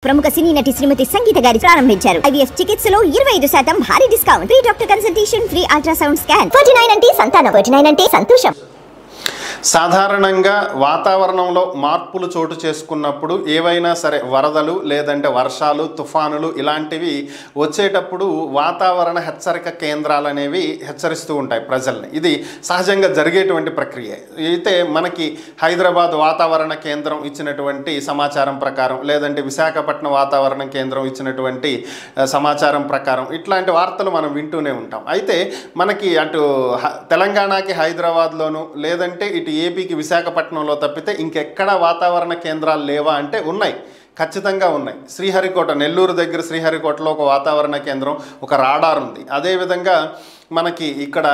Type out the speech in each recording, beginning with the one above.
ప్రముఖ సినీ నటి శ్రీమతి సంగీత గారి ప్రారంభించారు. ఐవీఎఫ్ చికిత్సలో 25% భారీ discount, free doctor consultation, free ultrasound scan. 49 అంటే సంతానం, 49 అంటే సంతోషం. సాధారణంగా వాతావరణంలో మార్పులు చోటు చేసుకున్నప్పుడు ఏవైనా సరే వరదలు లేదంటే వర్షాలు, తుఫానులు ఇలాంటివి వచ్చేటప్పుడు వాతావరణ హెచ్చరిక కేంద్రాలు అనేవి హెచ్చరిస్తూ ఉంటాయి ప్రజల్ని. ఇది సహజంగా జరిగేటువంటి ప్రక్రియ. అయితే మనకి హైదరాబాద్ వాతావరణ కేంద్రం ఇచ్చినటువంటి సమాచారం ప్రకారం, లేదంటే విశాఖపట్నం వాతావరణ కేంద్రం ఇచ్చినటువంటి సమాచారం ప్రకారం ఇట్లాంటి వార్తలు మనం వింటూనే ఉంటాం. అయితే మనకి అటు తెలంగాణకి హైదరాబాద్లోను లేదంటే ఇటు ఏపీకి విశాఖపట్నంలో తప్పితే ఇంకెక్కడా వాతావరణ కేంద్రాలు లేవా అంటే ఉన్నాయి, ఖచ్చితంగా ఉన్నాయి. శ్రీహరికోట, నెల్లూరు దగ్గర శ్రీహరికోటలో ఒక వాతావరణ కేంద్రం, ఒక రాడార్ ఉంది. అదేవిధంగా మనకి ఇక్కడ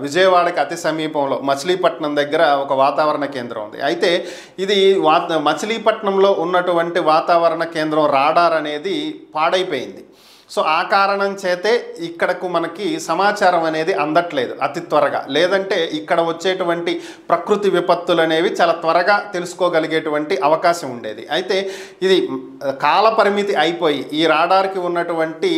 విజయవాడకి అతి సమీపంలో మచిలీపట్నం దగ్గర ఒక వాతావరణ కేంద్రం ఉంది. అయితే ఇది మచిలీపట్నంలో ఉన్నటువంటి వాతావరణ కేంద్రం రాడార్ అనేది పాడైపోయింది. సో ఆ కారణం చేతే ఇక్కడకు మనకి సమాచారం అనేది అందట్లేదు అతి త్వరగా, లేదంటే ఇక్కడ వచ్చేటువంటి ప్రకృతి విపత్తులు అనేవి చాలా త్వరగా తెలుసుకోగలిగేటువంటి అవకాశం ఉండేది. అయితే ఇది కాల పరిమితి అయిపోయి ఈ రాడార్కి ఉన్నటువంటి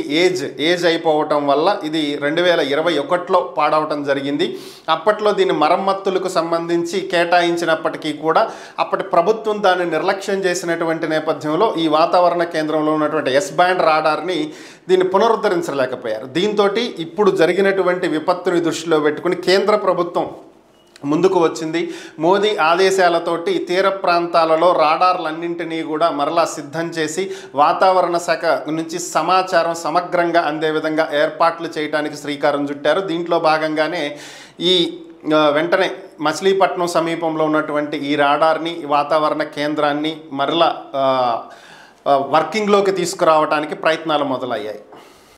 ఏజ్ అయిపోవటం వల్ల ఇది 2021లో పాడవటం జరిగింది. అప్పట్లో దీని మరమ్మతులకు సంబంధించి కేటాయించినప్పటికీ కూడా అప్పటి ప్రభుత్వం దాన్ని నిర్లక్ష్యం చేసినటువంటి నేపథ్యంలో ఈ వాతావరణ కేంద్రంలో ఉన్నటువంటి ఎస్ బ్యాండ్ రాడార్ని దీన్ని పునరుద్ధరించలేకపోయారు. దీంతో ఇప్పుడు జరిగినటువంటి విపత్తుని దృష్టిలో పెట్టుకుని కేంద్ర ప్రభుత్వం ముందుకు వచ్చింది. మోదీ ఆదేశాలతోటి తీర ప్రాంతాలలో రాడార్లన్నింటినీ కూడా మరలా సిద్ధం చేసి వాతావరణ శాఖ నుంచి సమాచారం సమగ్రంగా అందే విధంగా ఏర్పాట్లు చేయడానికి శ్రీకారం చుట్టారు. దీంట్లో భాగంగానే ఈ వెంటనే మచిలీపట్నం సమీపంలో ఉన్నటువంటి ఈ రాడార్ని, వాతావరణ కేంద్రాన్ని మరలా వర్కింగ్లోకి తీసుకురావడానికి ప్రయత్నాలు మొదలయ్యాయి.